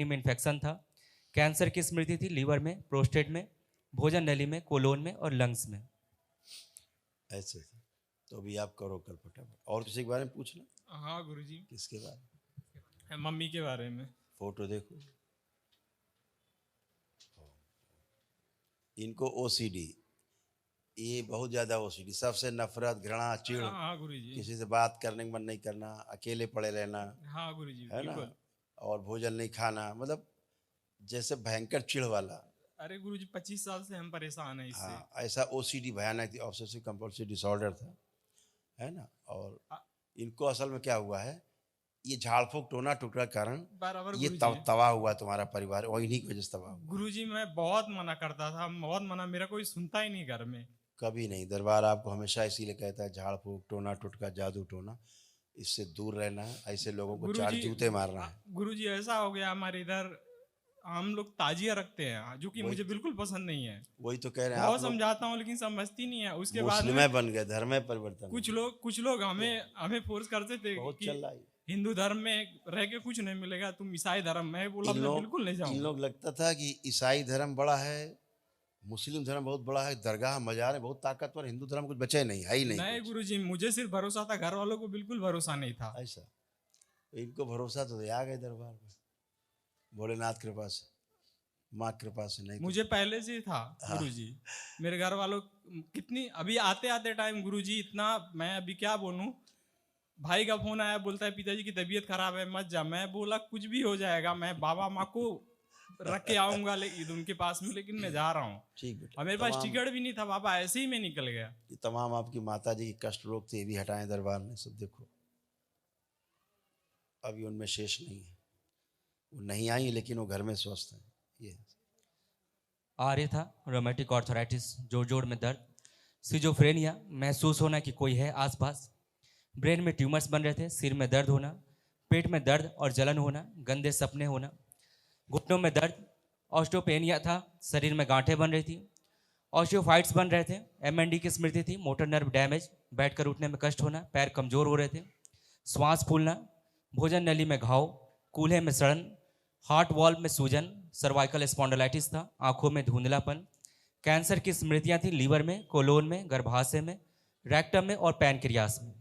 Kidney में infection था। Cancer की स्मृति थी लीवर में, प्रोस्टेट में, भोजन नली में, कोलोन में और लंग्स में। ऐसे थे। तो अभी आप करो कल फटाफट। और किसी के बारे में पूछना? हाँ गुरुजी, किसके बारे में? मम्मी के बारे में। फोटो देखो। इनको ओसीडी, ये बहुत ज्यादा ओसीडी, सबसे नफरत, घृणा, चिढ़, हाँ गुरुजी। किसी से बात करने का मन नहीं करना, अकेले पड़े रहना, हाँ गुरुजी है ना, बिल्कुल। और भोजन नहीं खाना, मतलब जैसे भयंकर चिढ़ वाला। अरे गुरुजी 25 साल से हम परेशान हैं इससे। हाँ, ऐसा ओसीडी भयानक थी, ऑब्सेसिव कंपल्सिव डिसऑर्डर था, है ना। और इनको असल में क्या हुआ है, ये झाड़ फूक टोना टुकड़ा कारण बराबर ये गुरुजी। तबाह हुआ तुम्हारा परिवार, और इन्हीं की वजह से तबाह हुआ। गुरुजी मैं बहुत मना करता था, बहुत मना, मेरा कोई सुनता ही नहीं घर में। कभी नहीं, दरबार आपको हमेशा इसीलिए कहता है झाड़ फूक टोना टुटका जादू टोना, इससे दूर रहना है, ऐसे लोगों को चार जूते मारना है। गुरुजी ऐसा हो गया हमारे इधर, हम लोग ताजिया रखते हैं जो कि मुझे बिल्कुल पसंद नहीं है। वही तो कह रहे हैं, बहुत आप लोग समझाता हूँ लेकिन समझती नहीं है। उसके बाद मुस्लिम में बन गए, धर्म में परिवर्तन। कुछ लोग हमें फोर्स करते थे बहुत कि चल रहा है। हिंदू धर्म में रह के कुछ नहीं मिलेगा, तुम ईसाई धर्म में। बोला मैं बिल्कुल नहीं इन जाऊंगा। लोग लगता था कि ईसाई धर्म बड़ा है, मुस्लिम धर्म बहुत बड़ा है, दरगाह मजार है बहुत ताकतवर, हिंदू धर्म कुछ बचे नहीं, है ही नहीं नहीं कुछ। गुरुजी, मुझे सिर्फ भरोसा था, घर वालों को बिल्कुल भरोसा नहीं था। ऐसा तो इनको भरोसा तो आ गए दरबार में, भोलेनाथ कृपा से, माँ कृपा से, नहीं मुझे पहले से ही था गुरुजी। मेरे घर वालों कितनी, अभी आते आते टाइम गुरुजी इतना, मैं अभी क्या बोलूं, भाई का फोन आया, बोलता है पिताजी की तबीयत खराब है मत जा। मैं बोला कुछ भी हो जाएगा, मैं बाबा माँ को रख के आऊंगा लेकिन उनके पास में, लेकिन मैं जा रहा हूँ। ठीक बेटा। और मेरे पास टिकट भी नहीं था बाबा, ऐसे ही मैं निकल गया। ये तमाम आपकी माता जी की कष्ट रोग थे, ये भी हटाएं दरबार में, सब देखो अभी उनमें शेष नहीं है, वो नहीं आई लेकिन वो घर में स्वस्थ हैं। ये आर्य था रोमेटिक ऑर्थराइटिस, जोड़ जोड़ में दर्द, सिजोफ्रेनिया, महसूस होना कि कोई है आसपास, ब्रेन में ट्यूमर्स बन रहे थे, सिर में दर्द होना, पेट में दर्द और जलन होना, गंदे सपने होना, घुटनों में दर्द, ऑस्टियोपेनिया था, शरीर में गांठें बन रही थी, ऑस्टियोफाइट्स बन रहे थे, एमएनडी की स्मृति थी, मोटर नर्व डैमेज, बैठकर उठने में कष्ट होना, पैर कमजोर हो रहे थे, श्वास फूलना, भोजन नली में घाव, कूल्हे में सड़न, हार्ट वॉल्व में सूजन, सर्वाइकल स्पॉन्डिलाइटिस था, आंखों में धुंधलापन, कैंसर की स्मृतियां थी लीवर में, कोलोन में, गर्भाशय में, रेक्टम में और पैनक्रियास में।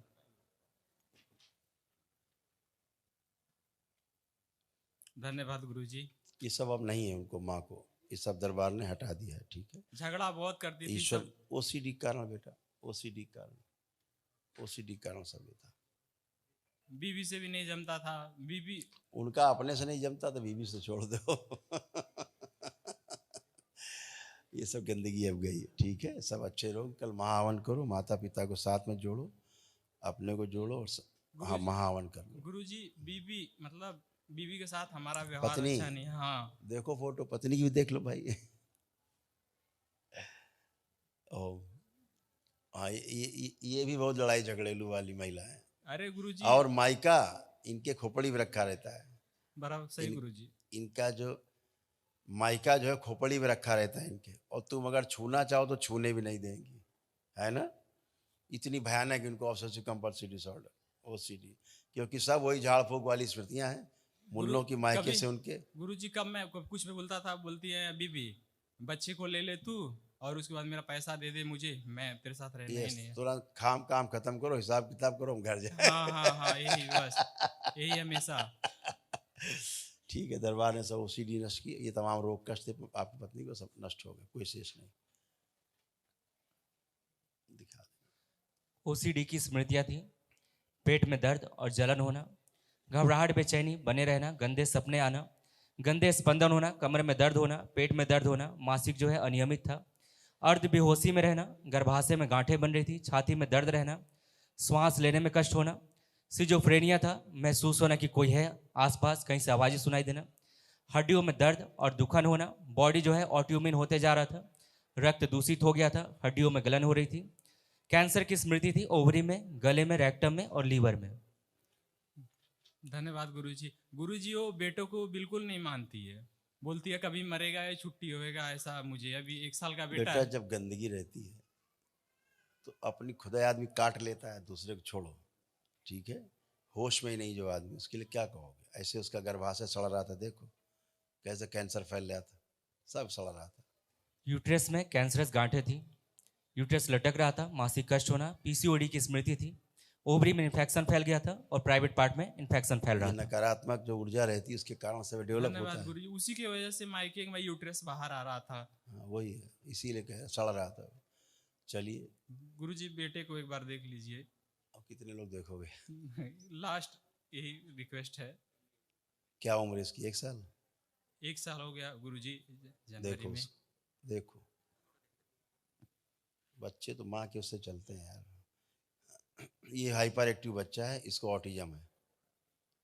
धन्यवाद गुरुजी। ये सब अब नहीं है उनको, माँ को ये सब दरबार ने हटा दिया है, ठीक है। झगड़ा बहुत करती थी ईश्वर, सब। ओसीडी कारण बेटा, ओसीडी कारण, ओसीडी कारण सब ये था। बीवी से भी नहीं जमता था, बीवी उनका अपने से नहीं जमता तो बीवी से छोड़ दो। ये सब गंदगी अब गई है, ठीक है। सब अच्छे लोग कल महाहवन करो, माता पिता को साथ में जोड़ो, अपने को जोड़ो और हाँ महाहवन कर लो। गुरुजी बीवी मतलब बीवी के साथ हमारा व्यवहार पत्नी, अच्छा नहीं। हाँ देखो फोटो, पत्नी की भी देख लो भाई। ओ हाँ, ये भी बहुत लड़ाई झगड़ेलू वाली महिला है। अरे गुरुजी, और मायका इनके खोपड़ी में रखा रहता है। बराबर सही गुरुजी। इनका जो मायका जो है खोपड़ी में रखा रहता है इनके, और तुम अगर छूना चाहो तो छूने भी नहीं देंगी, है ना। इतनी भयानक इनको ऑब्सेसिव कंपल्सिव डिसऑर्डर, ओसीडी, क्योंकि सब वही झाड़ फूक वाली स्मृतियां हैं मुल्लों की मायके से उनके। गुरुजी कब मैं कुछ भी बोलता था, बोलती है बीबी बच्चे को ले ले तू और उसके बाद मेरा पैसा दे दे मुझे, मैं तेरे साथ रहना ही नहीं है। तुरंत काम खत्म करो, हिसाब किताब करो, हम घर जाए। हाँ हाँ हाँ, यही बस, यही हमेशा। ठीक है, दरबार ने सब ओसीडी नष्ट की, ये तमाम रोग कष्ट थे आपकी पत्नी को, सब नष्ट हो गए, कोई शेष नहीं। दिखा ओसीडी की स्मृतियां थी पेट में दर्द और जलन होना, घबराहट बेचैनी बने रहना, गंदे सपने आना, गंदे स्पंदन होना, कमर में दर्द होना, पेट में दर्द होना, मासिक जो है अनियमित था, अर्ध बेहोशी में रहना, गर्भाशय में गांठें बन रही थी, छाती में दर्द रहना, श्वास लेने में कष्ट होना, सिजोफ्रेनिया था, महसूस होना कि कोई है आसपास, कहीं से आवाज़ें सुनाई देना, हड्डियों में दर्द और दुखन होना, बॉडी जो है ऑटोइम्यून होते जा रहा था, रक्त दूषित हो गया था, हड्डियों में गलन हो रही थी, कैंसर की स्मृति थी ओवरी में, गले में, रेक्टम में और लीवर में। धन्यवाद गुरुजी। गुरुजी वो बेटों को बिल्कुल नहीं मानती है, बोलती है कभी मरेगा या छुट्टी होएगा, ऐसा। मुझे अभी 1 साल का बेटा है। जब गंदगी रहती है तो अपनी खुदा आदमी काट लेता है, दूसरे को छोड़ो, ठीक है। होश में ही नहीं जो आदमी, उसके लिए क्या कहोगे। ऐसे उसका गर्भाशय सड़ रहा था, देखो कैसे कैंसर फैल रहा था, सब सड़ रहा था। यूट्रस में कैंसरस गांठें थी, यूट्रस लटक रहा था, मासिक कष्ट होना, पीसीओडी की स्मृति थी, ओवरी में इन्फेक्शन फैल गया था और प्राइवेट पार्ट में इन्फेक्शन फैल ये रहा था। नकारात्मक जो ऊर्जा रहती है उसके कारण से डेवलप होता धन्यवाद है। गुरुजी, उसी की वजह से मायके में यूट्रस बाहर आ रहा था। हाँ, वही है, इसीलिए कह सड़ रहा था। चलिए, गुरुजी बेटे को एक बार देख लीजिए। अब कितने लोग देखोगे? लास्ट यही रिक्वेस्ट है। क्या उम्र है इसकी? 1 साल? 1 साल हो गया गुरुजी जनवरी देखो में। उसको, देखो बच्चे तो माँ के उससे चलते हैं यार। ये हाइपर एक्टिव बच्चा है, इसको ऑटिज्म है।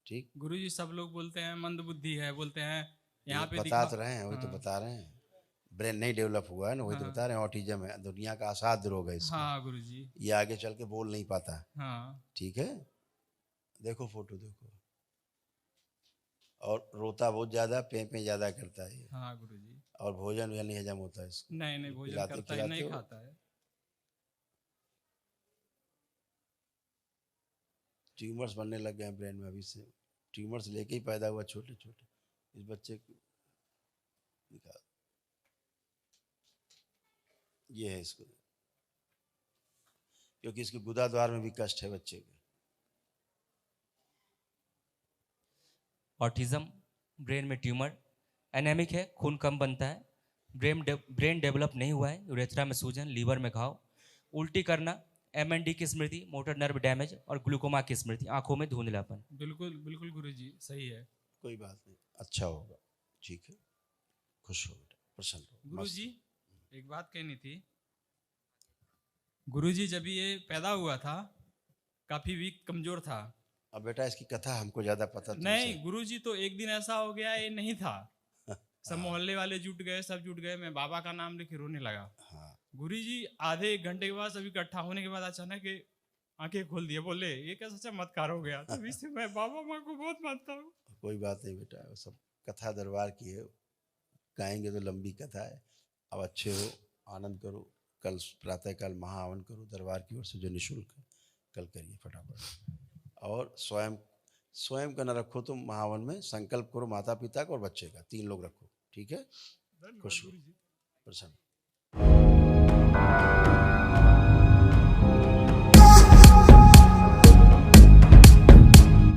ठीक, गुरुजी सब लोग बोलते हैं मंदबुद्धि है, बोलते हैं यहाँ पे बता तो रहे हैं, वही तो हाँ। बता रहे हैं, ब्रेन नहीं डेवलप हुआ है ना, वही तो हाँ। बता रहे हैं। ऑटिज्म है, दुनिया का असाध्य रोग है इसका। हाँ गुरुजी। ये आगे चल के बोल नहीं पाता। हाँ ठीक है, देखो फोटो देखो, और रोता बहुत ज्यादा, पे ज्यादा करता है ये। हाँ गुरुजी। और भोजन भी नहीं हजम होता है इसको। नहीं नहीं भोजन खिलाते करता है, खिलाते नहीं हो? खाता है। ट्यूमर्स बनने लग गए हैं ब्रेन में अभी से। ट्यूमर्स लेके ही पैदा हुआ छोटे छोटे। इस बच्चे को निकाल, ये है इसको, क्योंकि इसके गुदा द्वार में भी कष्ट है बच्चे के। ऑटिज्म, ब्रेन में ट्यूमर, एनेमिक है, खून कम बनता है, ब्रेन डेवलप नहीं हुआ है, यूरेथ्रा में सूजन, लीवर में घाव, उल्टी करना, एमएनडी की स्मृति, मोटर नर्व डैमेज और ग्लूकोमा की स्मृति, आंखों में धुंधलापन। बिल्कुल बिल्कुल गुरुजी सही है। कोई बात नहीं, अच्छा होगा, ठीक है, खुश हो बेटा, प्रसन्न हो। गुरुजी एक बात कहनी थी। गुरुजी जब ये पैदा हुआ था काफी वीक कमजोर था। अब बेटा इसकी कथा हमको ज्यादा पता नहीं गुरुजी, तो एक दिन ऐसा हो गया ये नहीं था, सब मोहल्ले वाले जुट गए, सब जुट गए, मैं बाबा का नाम लेके रोने लगा। हाँ, गुरुजी आधे 1 घंटे के बाद सभी इकट्ठा होने के बाद अचानक आंखें खोल दिए, बोले ये कैसा चमत्कार हो गया। तभी से मैं बाबा माँ को बहुत मानता हूँ। कोई बात नहीं बेटा, वो सब कथा दरबार की है, गाएंगे तो लंबी कथा है। अब अच्छे हो, आनंद करो, कल प्रातःकाल महाहवन करो दरबार की ओर से जो निःशुल्क है, कल करिए फटाफट। और स्वयं का न रखो तुम महावन में, संकल्प करो माता पिता का और बच्चे का, 3 लोग रखो, ठीक है। खुश हो, प्रसन्न।